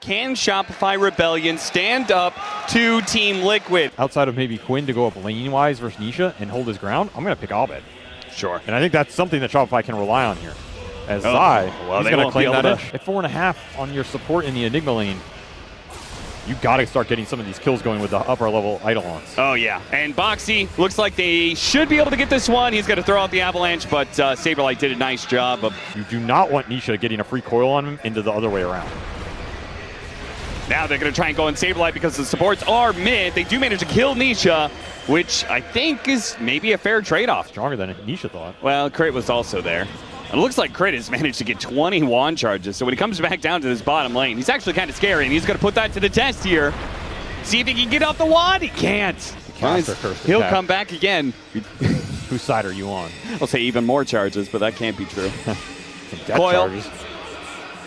Can Shopify Rebellion stand up to Team Liquid? Outside of maybe Quinn to go up lane-wise versus Nisha and hold his ground, I'm going to pick Abed. Sure. And I think that's something that Shopify can rely on here. As Zai, he's going to claim that edge. At 4.5 on your support in the Enigma lane, you got to start getting some of these kills going with the upper level Eidolons. Oh, yeah. And Boxy looks like they should be able to get this one. He's going to throw out the Avalanche, but Saberlight did a nice job of... You do not want Nisha getting a free coil on him into the other way around. Now they're going to try and go in Saberlight because the supports are mid. They do manage to kill Nisha, which I think is maybe a fair trade-off. Stronger than Nisha thought. Well, Crit was also there. It looks like Crit has managed to get 20 wand charges, so when he comes back down to this bottom lane, he's actually kind of scary, and he's going to put that to the test here. See if he can get off the wand. He can't. He'll come back again. Whose side are you on? I'll say even more charges, but that can't be true. Coil. Charges.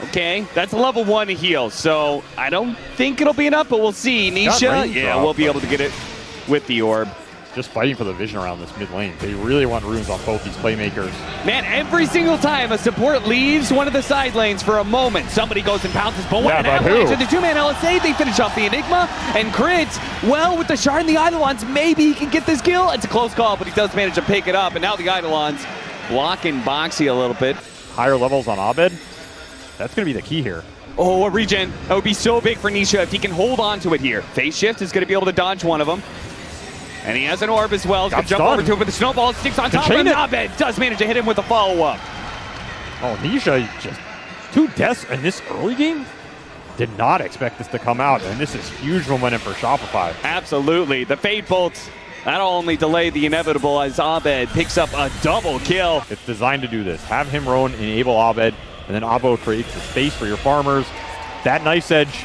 Okay, that's a level 1 heal, so I don't think it'll be enough, but we'll see. Nisha, yeah, we'll be able to get it with the orb. Just fighting for the vision around this mid lane. They really want runes on both these playmakers. Man, every single time a support leaves one of the side lanes for a moment, somebody goes and pounces. But what an avalanche with the 2-man LSA, they finish off the Enigma. And Crit, well, with the Shard and the Eidolons, maybe he can get this kill. It's a close call, but he does manage to pick it up. And now the Eidolons blocking Boxy a little bit. Higher levels on Abed. That's going to be the key here. Oh, a regen. That would be so big for Nisha if he can hold on to it here. Phase Shift is going to be able to dodge one of them. And he has an orb as well. He's going to jump over to it with the snowball. Sticks on top of him. Abed does manage to hit him with a follow-up. Oh, Nisha just 2 deaths in this early game? Did not expect this to come out, and this is huge momentum for Shopify. Absolutely. The Fade Bolt, that'll only delay the inevitable as Abed picks up a double kill. It's designed to do this. Have him roam, enable Abed, and then Abo creates the space for your farmers. That nice edge.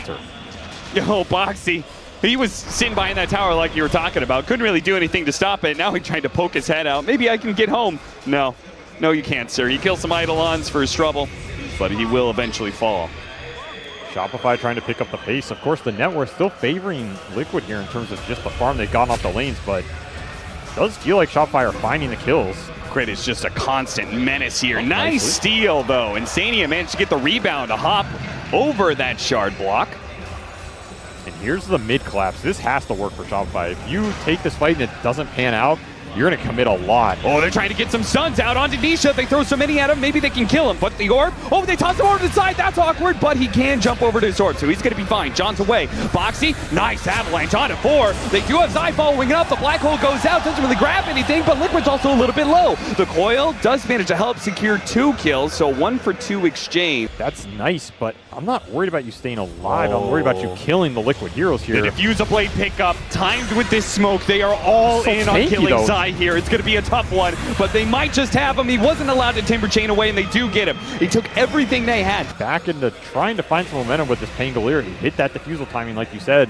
Yo, Boxy. He was sitting behind that tower like you were talking about. Couldn't really do anything to stop it. Now he tried to poke his head out. Maybe I can get home. No. No, you can't, sir. He kills some Eidolons for his trouble, but he will eventually fall. Shopify trying to pick up the pace. Of course, the net worth still favoring Liquid here in terms of just the farm they've gotten off the lanes, but it does feel like Shopify are finding the kills. Crit is just a constant menace here. Nice steal, though. Insania managed to get the rebound to hop over that shard block. And here's the mid collapse. This has to work for Shopify. If you take this fight and it doesn't pan out, you're going to commit a lot. Oh, they're trying to get some stuns out onto Nisha. If they throw so many at him, maybe they can kill him. But the orb, oh, they toss him over to the side. That's awkward, but he can jump over to his orb, so he's going to be fine. John's away. Boxy, nice avalanche onto 4. They do have Zai following up. The black hole goes out, doesn't really grab anything, but Liquid's also a little bit low. The coil does manage to help secure 2 kills, so 1 for 2 exchange. That's nice, but I'm not worried about you staying alive. I'm worried about you killing the Liquid heroes here. The Diffuser Blade pickup, timed with this smoke. They are all in on killing Zai here. It's going to be a tough one, but they might just have him. He wasn't allowed to Timber Chain away, and they do get him. He took everything they had. Back into trying to find some momentum with this Pangolier. He hit that diffusal timing, like you said.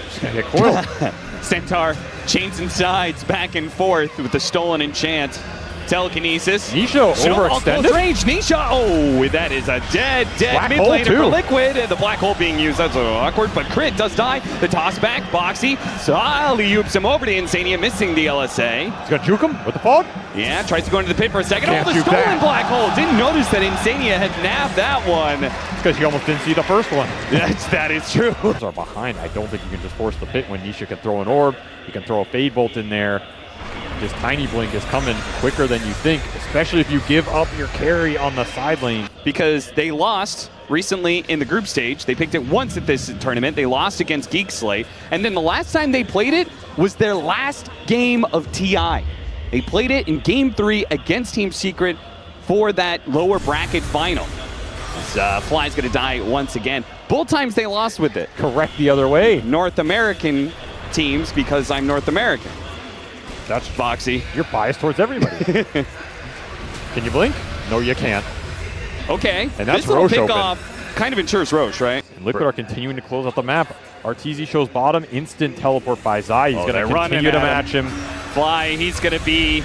Just gonna get coiled. Centaur chains and sides back and forth with the stolen enchant. Telekinesis. Nisha overextended. Range. Nisha. Oh, that is a dead mid laner for Liquid. And the black hole being used. That's a little awkward, but Crit does die. The toss back. Boxy. Alley-oops him over to Insania, missing the LSA. He's gonna juke him with the fog. Yeah, tries to go into the pit for a second. Oh, the stolen black hole. Didn't notice that Insania had nabbed that one. It's because you almost didn't see the first one. That is true. Are behind. I don't think you can just force the pit when Nisha can throw an orb. You can throw a Fade Bolt in there. This Tiny Blink is coming quicker than you think, especially if you give up your carry on the side lane. Because they lost recently in the group stage. They picked it once at this tournament. They lost against Geek Slate. And then the last time they played it was their last game of TI. They played it in Game 3 against Team Secret for that lower bracket final. Fly's going to die once again. Both times they lost with it. Correct the other way. North American teams, because I'm North American. That's Boxy. You're biased towards everybody. Can you blink? No, you can't. Okay. And that's this little Roche pick-off kind of ensures Roche, right? And Liquid are continuing to close out the map. RTZ shows bottom. Instant teleport by Zai. He's going to continue to match him. Fly, he's going to be...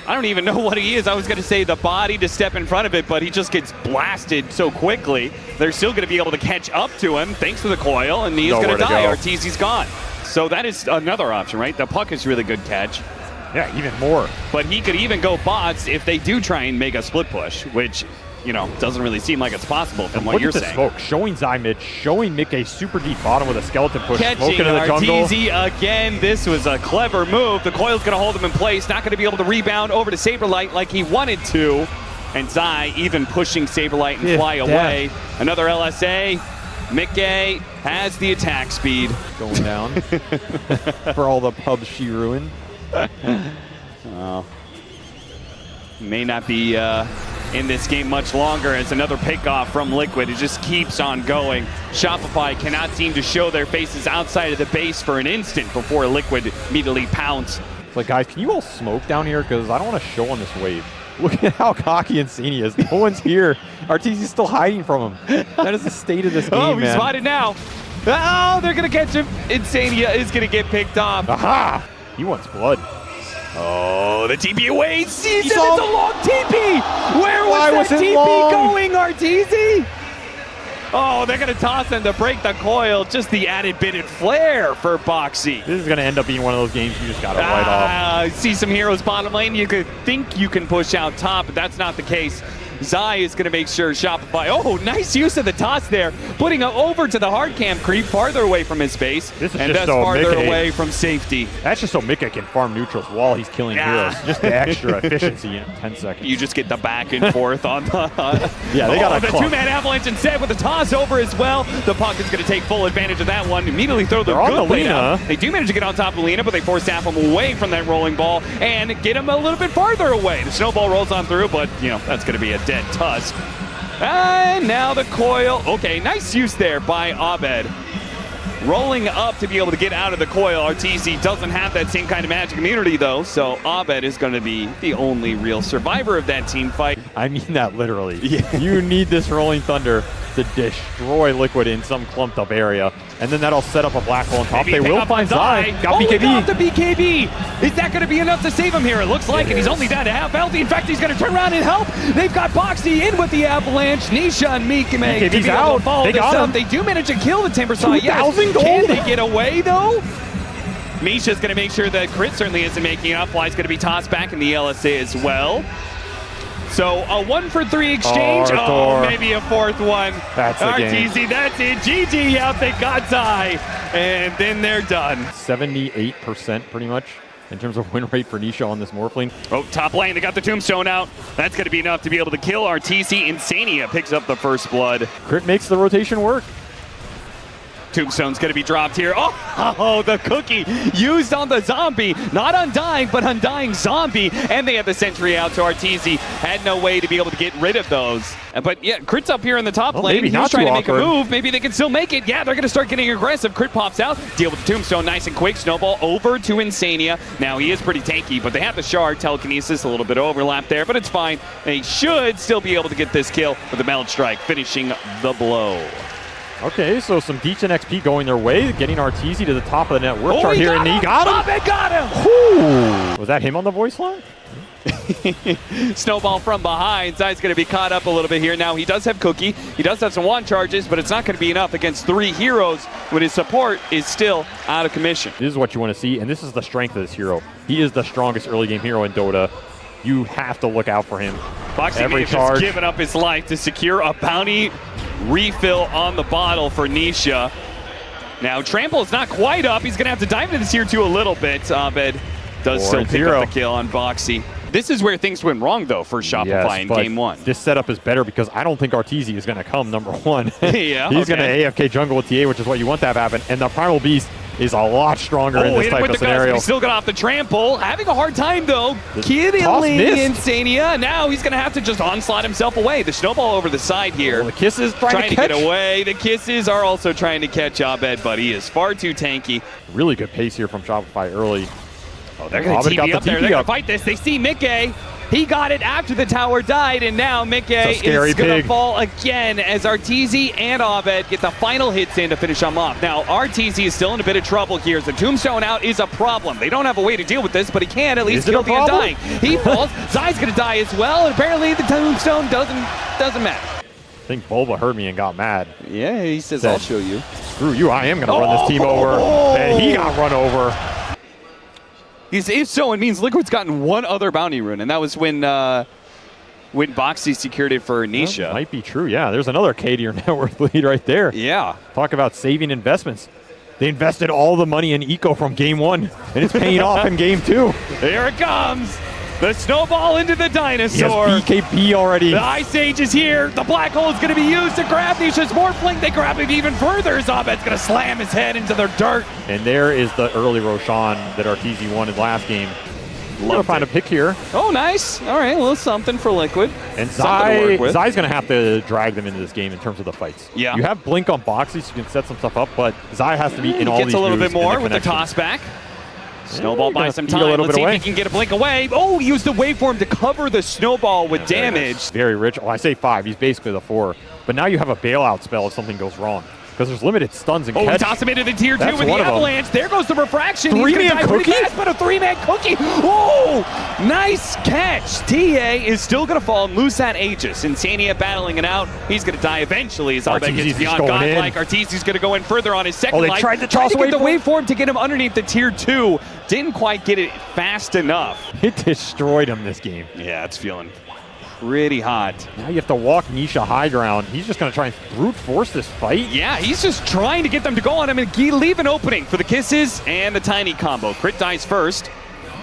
I don't even know what he is. I was going to say the body to step in front of it, but he just gets blasted so quickly. They're still going to be able to catch up to him thanks to the coil, and he's going to die. RTZ's gone. So that is another option, right? The puck is really good catch. Yeah, even more. But he could even go bots if they do try and make a split push, which doesn't really seem like it's possible from what Look you're at the saying. smoke, showing Zai mid, showing Mickey super deep bottom with a skeleton push, smoke Catching into the jungle. Arteezy again. This was a clever move. The coil's going to hold him in place. Not going to be able to rebound over to Saberlight like he wanted to. And Zai even pushing Saberlight and fly away. Another LSA. Mickey has the attack speed. Going down for all the pubs she ruined. May not be in this game much longer as another pickoff from Liquid. It just keeps on going. Shopify cannot seem to show their faces outside of the base for an instant before Liquid immediately pounce. It's like, guys, can you all smoke down here? Because I don't want to show on this wave. Look at how cocky Insania is. No one's here. Arteezy's still hiding from him. That is the state of this game, Oh, he's man. spotted now. Oh, they're going to catch him. Insania is going to get picked off. Aha! He wants blood. Oh, the TP away. Season, it's a saw- long TP. Where Why was that was it TP long? going, Arteezy? Oh, they're going to toss him to break the coil. Just the added bit of flair for Boxy. This is going to end up being one of those games you just got to write off. See some heroes bottom lane. You could think you can push out top, but that's not the case. Zai is going to make sure Shopify. Oh, nice use of the toss there. Putting him over to the hard cam creep, farther away from his base. This is and just thus so farther Mickey- away from safety. That's just so Mika can farm neutrals while he's killing heroes. Just the extra efficiency in 10 seconds. You just get the back and forth on the... Yeah, they got a the clump. two-man avalanche instead with the toss over as well. The puck is going to take full advantage of that one. Immediately throw the They're on good the play Lina. down. They do manage to get on top of Lina, but they force Sap him away from that rolling ball and get him a little bit farther away. The snowball rolls on through, but, that's going to be a dead tusk. And now the coil. Okay, nice use there by Abed. Rolling up to be able to get out of the coil. Arteezy doesn't have that same kind of magic immunity, though, so Abed is going to be the only real survivor of that team fight. I mean that literally. Yeah. You need this Rolling Thunder to destroy Liquid in some clumped up area, and then that'll set up a black hole on top. Maybe They pick will up find Zai. Zai. Got Oh, he got BKB. the BKB. Is that going to be enough to save him here? It looks like it. He's only down to half health. In fact, he's going to turn around and help. They've got Boxy in with the avalanche. Nisha and Mikame to be BKB's able out. to follow They this got up. him. They do manage to kill the Timber Saw. 2,000 gold. Can they get away, though? Misha's going to make sure that Crit certainly isn't making it up. Fly's going to be tossed back in the LSA as well. So a 1-for-3 exchange. Arthur. Maybe a fourth one. That's the game. Arteezy, that's it. GG out. They got Zai. And then they're done. 78% pretty much in terms of win rate for Nisha on this Morphling. Oh, top lane, they got the Tombstone out. That's going to be enough to be able to kill Arteezy. Insania picks up the first blood. Crit makes the rotation work. Tombstone's going to be dropped here. Oh, the cookie used on the zombie. Not Undying, but Undying Zombie. And they have the sentry out, so Arteezy had no way to be able to get rid of those. But yeah, Crit's up here in the top lane. maybe He's not trying too to make awkward. a move. Maybe they can still make it. Yeah, they're going to start getting aggressive. Crit pops out. Deal with the Tombstone nice and quick. Snowball over to Insania. Now, he is pretty tanky, but they have the shard, telekinesis, a little bit of overlap there, but it's fine. They should still be able to get this kill with the Meld Strike, finishing the blow. Okay, so some decent XP going their way, getting Arteezy to the top of the net worth chart he here, got and he got him. Abed got him! Whew. Was that him on the voice line? Snowball from behind. Zai's going to be caught up a little bit here. Now, he does have Cookie. He does have some wand charges, but it's not going to be enough against 3 heroes when his support is still out of commission. This is what you want to see, and this is the strength of this hero. He is the strongest early game hero in Dota. You have to look out for him. Boxy may Every have just charge. given up his life to secure a bounty refill on the bottle for Nisha. Now, Trample is not quite up. He's going to have to dive into this tier 2 a little bit. Abed does still pick up the kill on Boxy. This is where things went wrong, though, for Shopify in but game 1. This setup is better because I don't think Arteezy is going to come number 1. Yeah, He's going to AFK jungle with TA, which is what you want to have happen. And the Primal Beast is a lot stronger in this hit him type with of the guns, but scenario. he still got off the trample. Having a hard time, though. toss Killing missed. Insania. Now he's going to have to just onslaught himself away. The snowball over the side here. Well, the Kisses trying to catch. get away. The Kisses are also trying to catch Abed, but he is far too tanky. Really good pace here from Shopify early. Oh, they're going to Abed got TP the up there. TP They're going up. to fight this. They see Mickey. He got it after the tower died, and now Mickey It's a scary is going to pig. fall again as Arteezy and Abed get the final hits in to finish them off. Now, Arteezy is still in a bit of trouble here. The Tombstone out is a problem. They don't have a way to deal with this, but he can at least Is it kill a the problem? Undying. He falls. Zai's going to die as well, and apparently the Tombstone doesn't matter. I think Bulba heard me and got mad. Yeah, he says, Said, I'll show you. Screw you, I am going to run this team over. And he got run over. If so, it means Liquid's gotten one other bounty rune, and that was when when Boxy secured it for Nisha. That might be true, yeah. There's another K to your net worth lead right there. Yeah. Talk about saving investments. They invested all the money in Eco from game 1, and it's paying off in game 2. Here it comes. The snowball into the dinosaur. Yes, BKB already. The Ice Age is here. The black hole is going to be used to grab Nisha's Morphling. They grab him even further. Zabed's going to slam his head into the dirt. And there is the early Roshan that Arteezy won his last game. We'll find a pick here. Oh, nice. All right, a little something for Liquid. And Zai's going to have to drag them into this game in terms of the fights. Yeah. You have Blink on Boxy, so you can set some stuff up, but Zai has to be in all these moves. Gets a little bit more with the connection. toss back. Snowball buys some time. Let's see if he can get a blink away. Oh, he used the waveform to cover the snowball with damage. Very rich. Oh, I say 5. He's basically the 4. But now you have a bailout spell if something goes wrong. Because there's limited stuns and catch. Oh, he tossed him into the tier 2 That's with the avalanche. There goes the refraction. He's going to die pretty fast, but a 3-man cookie. Oh, nice catch. TA is still going to fall and lose that Aegis. Insania battling it out. He's going to die eventually as Albed gets beyond godlike. Arteezy's going to go in further on his second life. They tried to toss away the waveform to get him underneath the tier 2. Didn't quite get it fast enough. It destroyed him this game. Yeah, it's feeling pretty hot. Now you have to walk Nisha high ground. He's just going to try and brute force this fight. Yeah, he's just trying to get them to go on him and leave an opening for the kisses and the tiny combo. Crit dies first.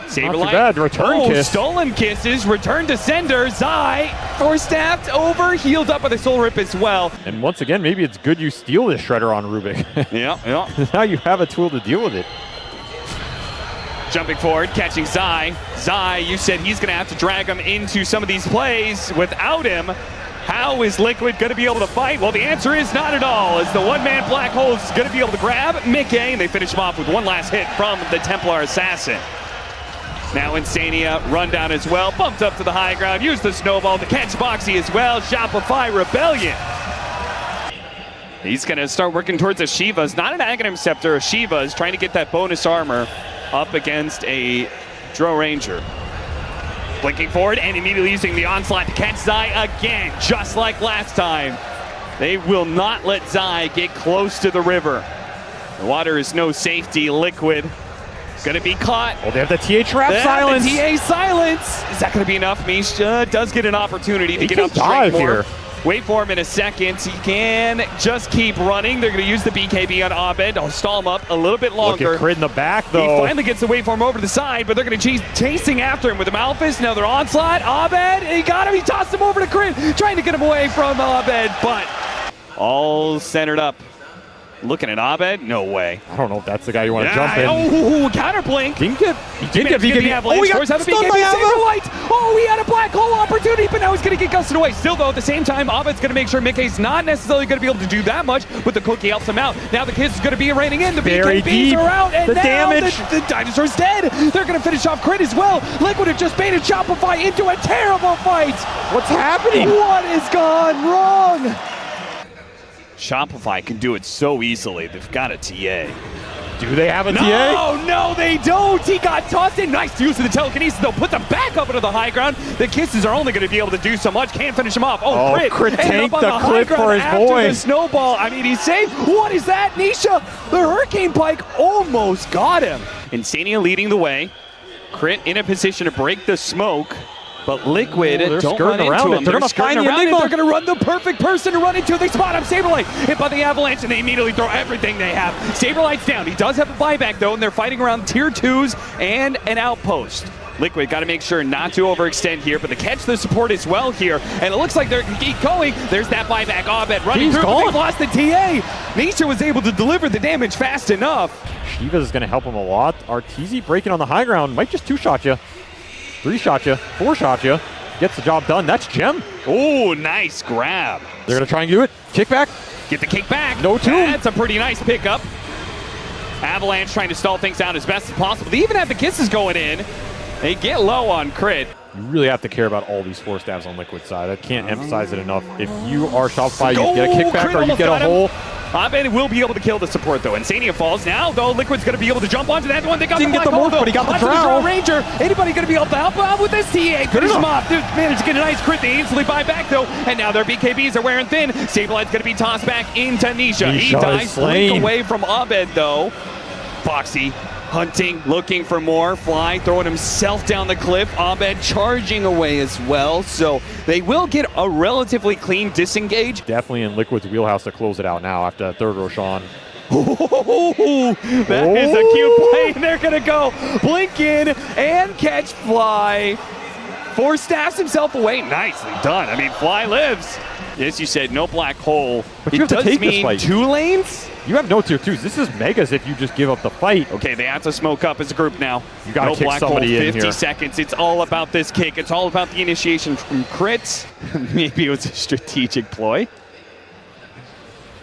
Saberlight. Not too bad. Return kiss. Stolen kisses. Return to sender. Zai force staffed over. Healed up with a soul rip as well. And once again, maybe it's good you steal this Shredder on Rubik. Yeah. Now you have a tool to deal with it. Jumping forward, catching Zai. Zai, you said he's going to have to drag him into some of these plays. Without him, how is Liquid going to be able to fight? Well, the answer is not at all, as the one-man black hole is going to be able to grab Mickey, and they finish him off with one last hit from the Templar Assassin. Now Insania run down as well, bumped up to the high ground, used the snowball to catch Boxy as well. Shopify Rebellion. He's going to start working towards a Shiva's, not an Aghanim Scepter, a Shiva's, trying to get that bonus armor up against a Dro Ranger. Blinking forward and immediately using the onslaught to catch Zai again, just like last time. They will not let Zai get close to the river. The water is no safety. Liquid gonna be caught. Oh, they have the TA trap silence. The TA silence. Is that gonna be enough? Misha does get an opportunity to get up straight more. Wait for him in a second. He can just keep running. They're going to use the BKB on Abed. I'll stall him up a little bit longer. Look at Crit in the back, though. He finally gets the waveform over to the side, but they're going to chasing after him with the Malphus. Now they're onslaught. Abed, he got him. He tossed him over to Crit, trying to get him away from Abed, but all centered up. Looking at Abed, no way. I don't know if that's the guy you want to jump in. Oh, counter blink. He did get BKB. Oh, he got stunned by Saberlight. Oh, he had a black hole opportunity, but now he's going to get gusted away. Still, though, at the same time, Abed's going to make sure Mickey's not necessarily going to be able to do that much, but the cookie helps him out. Now the kiss is going to be raining in. The BKBs are out, and now damage. The dinosaur's dead. They're going to finish off Crit as well. Liquid have just baited Shopify into a terrible fight. What's happening? What has gone wrong? Shopify can do it so easily. They've got a TA. Do they have a TA? No, they don't. He got tossed in. Nice use of the telekinesis. They'll put them back up into the high ground. The kisses are only going to be able to do so much. Can't finish him off. Oh, Crit tanked the clip for his boy. The snowball. I mean, he's safe. What is that, Nisha? The Hurricane Pike almost got him. Insania leading the way. Crit in a position to break the smoke. But Liquid don't run into him. They're going to find the Enigma. They're going to run the perfect person to run into. They spot him. Saberlight hit by the avalanche, and they immediately throw everything they have. Saberlight's down. He does have a buyback, though, and they're fighting around tier 2s and an outpost. Liquid got to make sure not to overextend here, but they catch the support as well here. And it looks like they're going to keep going. There's that buyback. Abed running through. They've lost the TA. Nisha was able to deliver the damage fast enough. Shiva is going to help him a lot. Arteezy breaking on the high ground. Might just 2-shot you. 3-shot you. 4-shot you. Gets the job done. That's Gem. Oh, nice grab. They're going to try and do it. Kickback. Get the kick back. No tomb. That's a pretty nice pickup. Avalanche trying to stall things out as best as possible. They even have the kisses going in. They get low on Crit. You really have to care about all these 4 stabs on Liquid side. I can't emphasize it enough. If you are Shopify, you get a kickback or you get a hole. Abed will be able to kill the support, though. Insania falls now, though. Liquid's going to be able to jump onto that one. They got Didn't the get the hole, but he got the Drow Ranger. Anybody going to be able to help out with this TA? Finish him off. Dude, managed to get a nice crit. They instantly buy back, though. And now their BKBs are wearing thin. Saberlight's going to be tossed back into Nisha. He dies blink away from Abed, though. Foxy Hunting, looking for more. Fly throwing himself down the cliff. Abed charging away as well. So they will get a relatively clean disengage. Definitely in Liquid's wheelhouse to close it out now after that third Roshan. That is a cute play, and they're going to go blink in and catch Fly. Force staffs himself away. Nicely done. I mean, Fly lives. As you said, no black hole. But you have to take this fight. 2 lanes? You have no tier 2s. This is megas if you just give up the fight. Okay, they have to smoke up as a group now. You got to kick black somebody hole, in 50 here. seconds. It's all about this kick. It's all about the initiation from crits. Maybe it was a strategic ploy.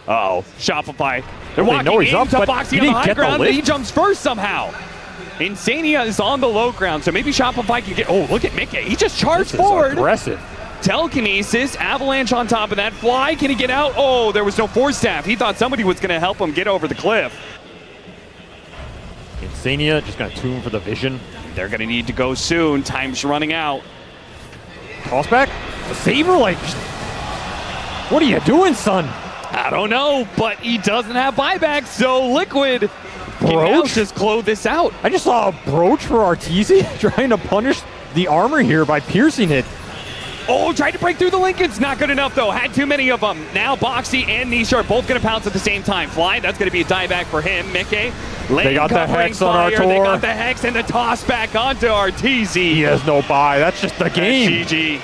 Uh-oh, Shopify. They're walking know he's into up, but Boxy he on the didn't high get the ground, but he lift. jumps first somehow. Insania is on the low ground, so maybe Shopify can get... Oh, look at Mickey. He just charged This is forward. aggressive. Telekinesis, Avalanche on top of that. Fly, can he get out? Oh, there was no force staff. He thought somebody was going to help him get over the cliff. Insania just going to tune for the vision. They're going to need to go soon. Time's running out. Toss back. The Saber, like, what are you doing, son? I don't know, but he doesn't have buyback, so Liquid can now Broach? just close this out. I just saw a Broach for Arteezy trying to punish the armor here by piercing it. Oh, tried to break through the Lincolns. Not good enough, though. Had too many of them. Now Boxy and Nisha are both going to pounce at the same time. Fly, that's going to be a dieback for him. Mickey, They got the Hex on fire. Artur. They got the Hex and the toss back onto Arteezy. He has no buy. That's just the game. GG.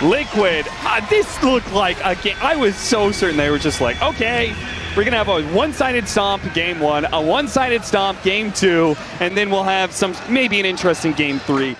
Liquid, this looked like a game. I was so certain they were just like, okay, we're going to have a one-sided stomp game 1, a one-sided stomp game 2, and then we'll have maybe an interesting game 3.